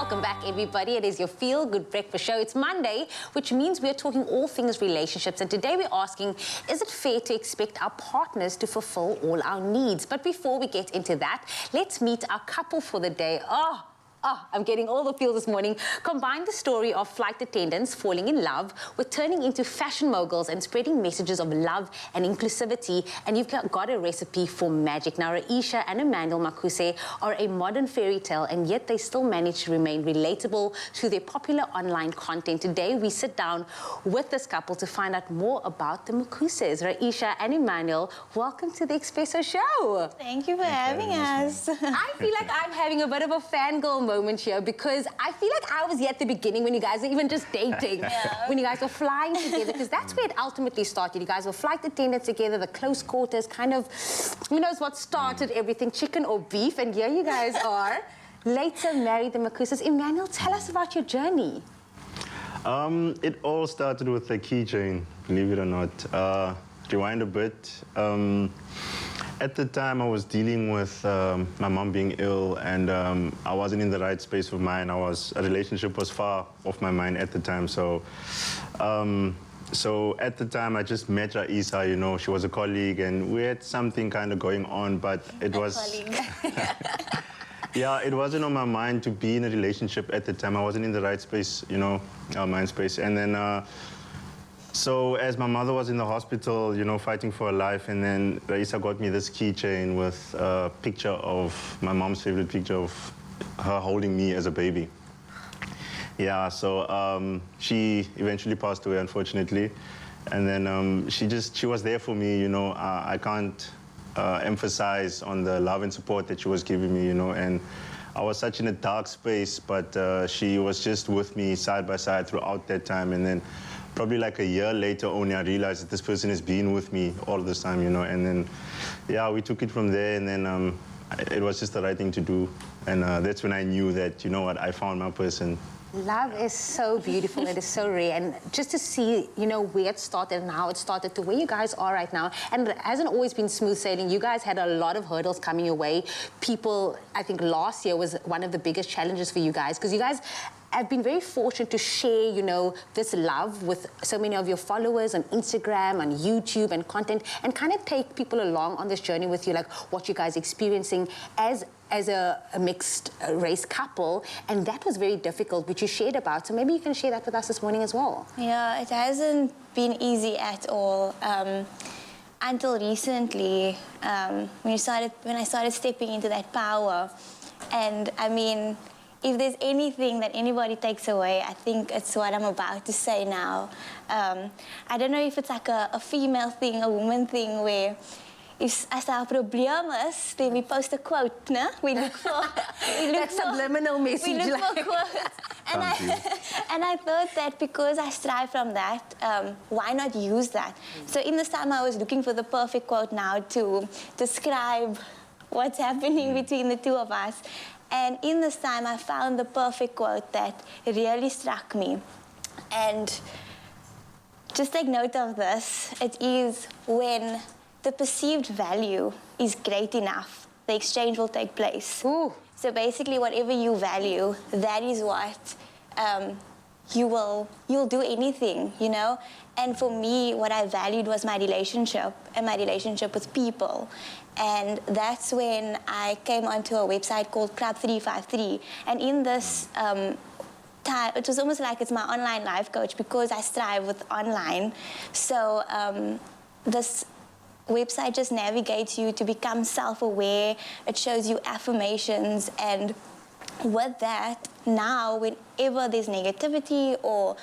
Welcome back, everybody. It is your feel-good breakfast show. It's Monday, which means we're talking all things relationships. And today we're asking, is it fair to expect our partners to fulfill all our needs? But before we get into that, let's meet our couple for the day. I'm getting all the feels this morning. Combine the story of flight attendants falling in love with turning into fashion moguls and spreading messages of love and inclusivity, and you've got a recipe for magic. Now, Raeesah and Immanuel Makuse are a modern fairy tale, and yet they still manage to remain relatable through their popular online content. Today, we sit down with this couple to find out more about the Makuses. Raeesah and Immanuel, welcome to the Expresso Show. Thank you for having us. I feel like I'm having a bit of a fangirl moment here because I feel like I was here at the beginning when you guys were even just dating, when you guys were flying together, because that's where it ultimately started. You guys were flight attendants together, the close quarters, kind of, who knows what started everything, chicken or beef, and here you guys are, later married the Makuses. Immanuel, tell us about your journey. It all started with a keychain, believe it or not. Rewind a bit. At the time, I was dealing with my mom being ill, and I wasn't in the right space of mind. A relationship was far off my mind at the time. So at the time, I just met Raeesah. You know, she was a colleague, and we had something kind of going on, but it was. Yeah, it wasn't on my mind to be in a relationship at the time. I wasn't in the right space, you know, mind space, and then. So as my mother was in the hospital, you know, fighting for her life, and then Raeesah got me this keychain with a picture of my mom's favorite picture of her holding me as a baby. Yeah, so she eventually passed away, unfortunately. And then she was there for me, you know. I can't emphasize on the love and support that she was giving me, you know. And I was such in a dark space, but she was just with me side by side throughout that time. And then probably like a year later only, I realized that this person has been with me all this time, you know. And then, yeah, we took it from there, and then it was just the right thing to do. And that's when I knew that, you know what, I found my person. Love is so beautiful. It is so rare. And just to see, you know, where it started and how it started to where you guys are right now. And it hasn't always been smooth sailing. You guys had a lot of hurdles coming your way. People, I think last year was one of the biggest challenges for you guys, because you guys have been very fortunate to share, you know, this love with so many of your followers on Instagram, on YouTube and content, and kind of take people along on this journey with you, like what you guys are experiencing as a mixed race couple. And that was very difficult, which you shared about. So maybe you can share that with us this morning as well. Yeah, it hasn't been easy at all. Until recently, when I started stepping into that power. And I mean, if there's anything that anybody takes away, I think it's what I'm about to say now. I don't know if it's like a female thing, a woman thing, where if as daar 'n probleem is, then we post a quote, no? We look for subliminal message. We look for quotes. And I thought that because I strive from that, why not use that? So in this time, I was looking for the perfect quote now to describe what's happening between the two of us. And in this time, I found the perfect quote that really struck me. And just take note of this. It is, when the perceived value is great enough, the exchange will take place. Ooh. So basically, whatever you value, that is what you'll do anything, you know? And for me, what I valued was my relationship and my relationship with people. And that's when I came onto a website called Club 353. And in this time, it was almost like it's my online life coach, because I strive with online. So this website just navigates you to become self-aware. It shows you affirmations, and with that, now whenever there's negativity or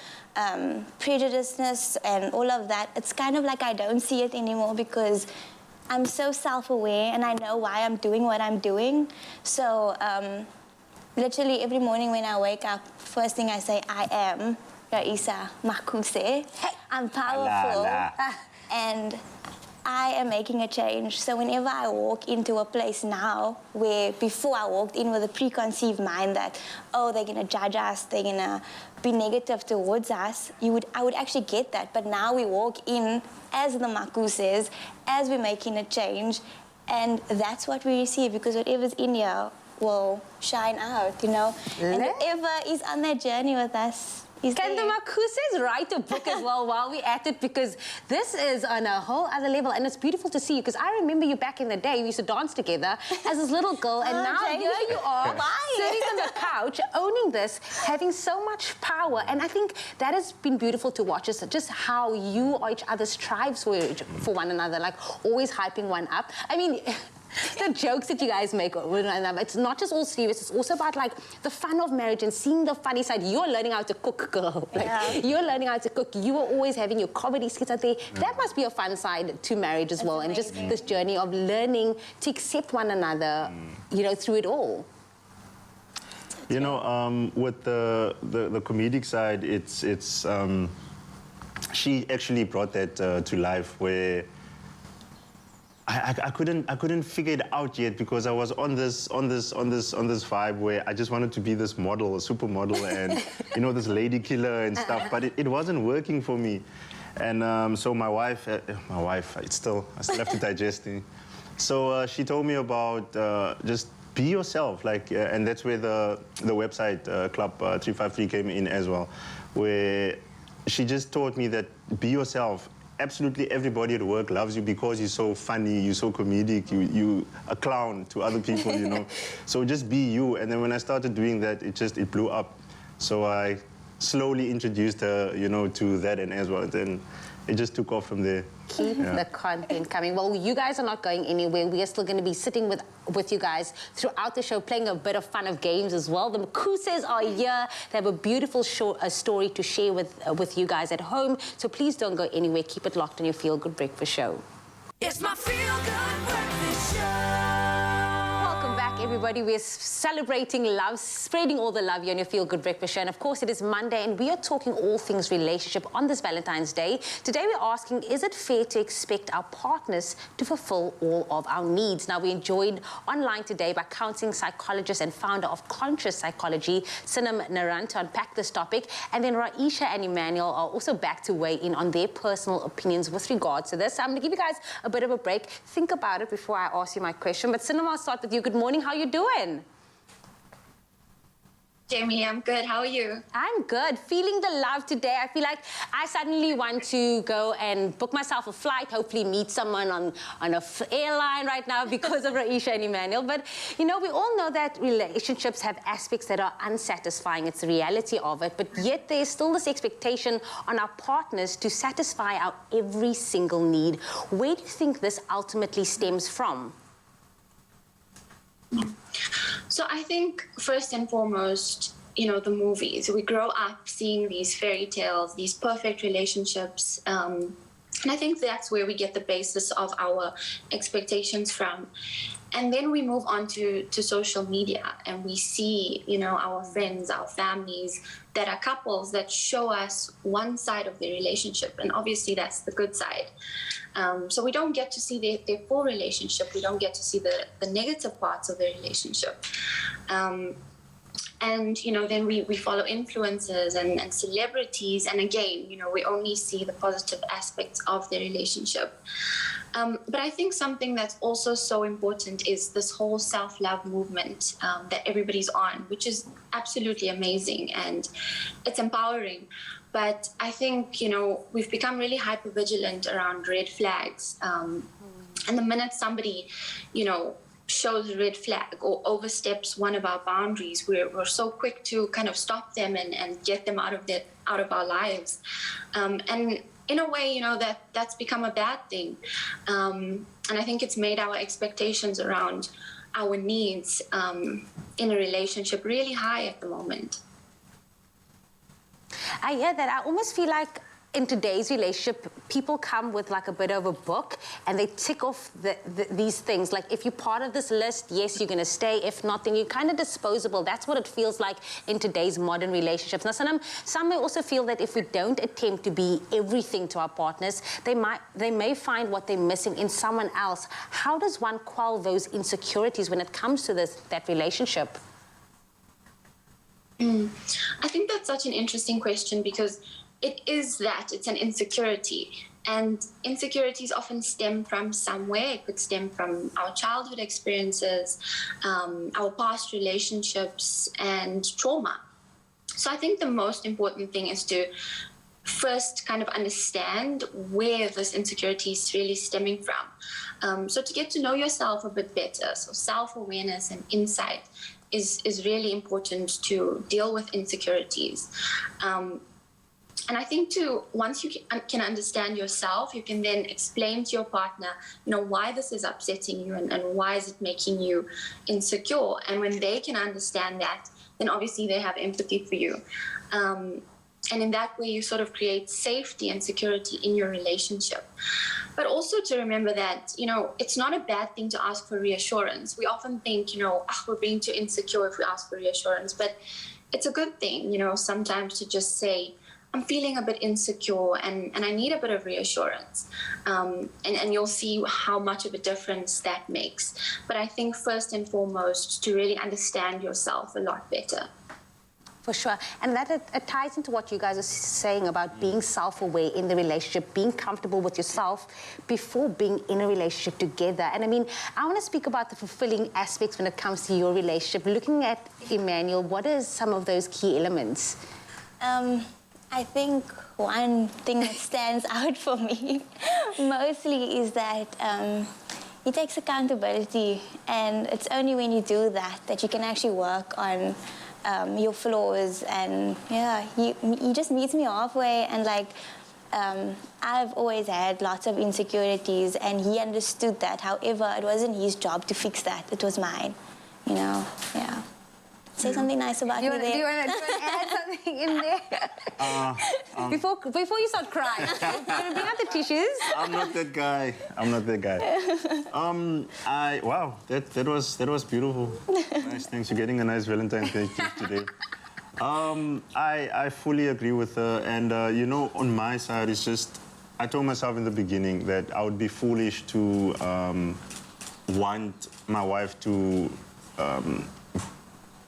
prejudiceness and all of that, it's kind of like I don't see it anymore, because I'm so self-aware and I know why I'm doing what I'm doing. So literally every morning when I wake up, first thing I say, I am Raeesah Makuse. I'm powerful. And I am making a change. So whenever I walk into a place now, where before I walked in with a preconceived mind that, oh, they're gonna judge us, they're gonna be negative towards us, I would actually get that. But now we walk in as the Makuses, as we're making a change, and that's what we receive, because whatever's in here, will shine out, you know. And whoever is on that journey with us, can the Makuses write a book as well while we're at it? Because this is on a whole other level, and it's beautiful to see you. Because I remember you back in the day, we used to dance together as this little girl, and now here you are, sitting on the couch, owning this, having so much power. And I think that has been beautiful to watch, is just how you are each other's tribes for one another, like always hyping one up. I mean, the jokes that you guys make with one another, it's not just all serious, it's also about like the fun of marriage and seeing the funny side. You're learning how to cook, girl. Like, you're learning how to cook. You are always having your comedy skits out there. That must be a fun side to marriage as well. And just this journey of learning to accept one another, you know, through it all. You know, with the comedic side, it's she actually brought that to life, where I couldn't figure it out yet, because I was on this vibe where I just wanted to be this model, a supermodel, and you know, this lady killer and stuff. But it wasn't working for me, and so my wife, I still have to digest it. So she told me about just be yourself, like, and that's where the website Club 353 came in as well, where she just taught me that be yourself. Absolutely everybody at work loves you because you're so funny, you're so comedic, you a clown to other people, you know. So just be you. And then when I started doing that, it blew up. So I slowly introduced her, you know, to that and as well. And then it just took off from there. Keep the content coming. Well, you guys are not going anywhere. We are still going to be sitting with you guys throughout the show, playing a bit of fun of games as well. The Makuses are here. They have a beautiful story to share with you guys at home. So please don't go anywhere. Keep it locked on your Feel Good Breakfast Show. It's my Feel Good Breakfast Show. Welcome back, everybody. We're celebrating love, spreading all the love here on your Feel Good Breakfast Show. And of course, it is Monday, and we are talking all things relationship on this Valentine's Day. Today, we're asking, is it fair to expect our partners to fulfill all of our needs? Now, we joined online today by counseling psychologist and founder of Conscious Psychology, Sinam Naran, to unpack this topic. And then Raeesah and Immanuel are also back to weigh in on their personal opinions with regards to this. So I'm going to give you guys a bit of a break. Think about it before I ask you my question. But Sinam, I'll start with you. Good morning. How you doing? Jamie, I'm good. How are you? I'm good. Feeling the love today. I feel like I suddenly want to go and book myself a flight, hopefully meet someone on an airline right now because of Raeesah and Immanuel. But, you know, we all know that relationships have aspects that are unsatisfying. It's the reality of it. But yet there's still this expectation on our partners to satisfy our every single need. Where do you think this ultimately stems from? So I think first and foremost, you know, the movies. We grow up seeing these fairy tales, these perfect relationships. And I think that's where we get the basis of our expectations from. And then we move on to social media, and we see, you know, our friends, our families that are couples that show us one side of their relationship. And obviously that's the good side. So we don't get to see their full relationship. We don't get to see the negative parts of their relationship. And, you know, then we follow influencers and celebrities. And again, you know, we only see the positive aspects of their relationship. But I think something that's also so important is this whole self-love movement that everybody's on, which is absolutely amazing and it's empowering. But I think, you know, we've become really hypervigilant around red flags. And the minute somebody, you know, shows a red flag or oversteps one of our boundaries, we're so quick to kind of stop them and get them out of our lives. And in a way, you know, that's become a bad thing. And I think it's made our expectations around our needs in a relationship really high at the moment. I hear that. I almost feel like in today's relationship, people come with like a bit of a book and they tick off these things. Like, if you're part of this list, yes, you're going to stay. If not, then you're kind of disposable. That's what it feels like in today's modern relationships. Now, some may also feel that if we don't attempt to be everything to our partners, they may find what they're missing in someone else. How does one quell those insecurities when it comes to that relationship? I think that's such an interesting question, because it's an insecurity. And insecurities often stem from somewhere. It could stem from our childhood experiences, our past relationships, and trauma. So I think the most important thing is to first kind of understand where this insecurity is really stemming from. So to get to know yourself a bit better, so self-awareness and insight is really important to deal with insecurities. And I think too, once you can understand yourself, you can then explain to your partner, why this is upsetting you and why is it making you insecure. And when they can understand that, then obviously they have empathy for you. And in that way, you sort of create safety and security in your relationship. But also to remember that, it's not a bad thing to ask for reassurance. We often think, we're being too insecure if we ask for reassurance. But it's a good thing, sometimes to just say, I'm feeling a bit insecure and I need a bit of reassurance. And you'll see how much of a difference that makes. But I think first and foremost, to really understand yourself a lot better. For sure. And that it ties into what you guys are saying about being self-aware in the relationship, being comfortable with yourself before being in a relationship together. And I mean, I want to speak about the fulfilling aspects when it comes to your relationship. Looking at Immanuel, what are some of those key elements? I think one thing that stands out for me mostly is that he takes accountability, and it's only when you do that you can actually work on your flaws. And he just meets me halfway, and I've always had lots of insecurities, and he understood that. However, it wasn't his job to fix that, it was mine, Say something nice about me there. Do you want to add something in there? Before you start crying, bring out the tissues. I'm not that guy. Wow, that was beautiful. Nice, thanks. You're getting a nice Valentine's Day gift today. I fully agree with her, and on my side, it's just I told myself in the beginning that I would be foolish to want my wife to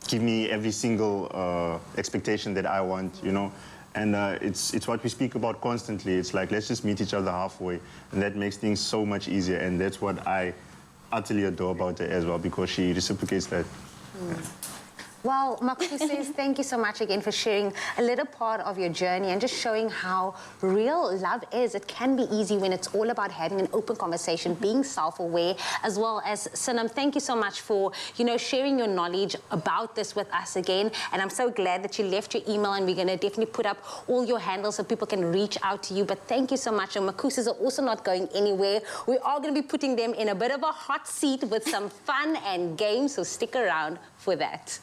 give me every single expectation that I want, And it's what we speak about constantly. It's like, let's just meet each other halfway. And that makes things so much easier. And that's what I utterly adore about her as well, because she reciprocates that. Yeah. Well, Makuses, thank you so much again for sharing a little part of your journey and just showing how real love is. It can be easy when it's all about having an open conversation, being self-aware, as well as Sanam. Thank you so much for, sharing your knowledge about this with us again. And I'm so glad that you left your email, and we're going to definitely put up all your handles so people can reach out to you. But thank you so much. And Makuses are also not going anywhere. We are going to be putting them in a bit of a hot seat with some fun and games, so stick around for that.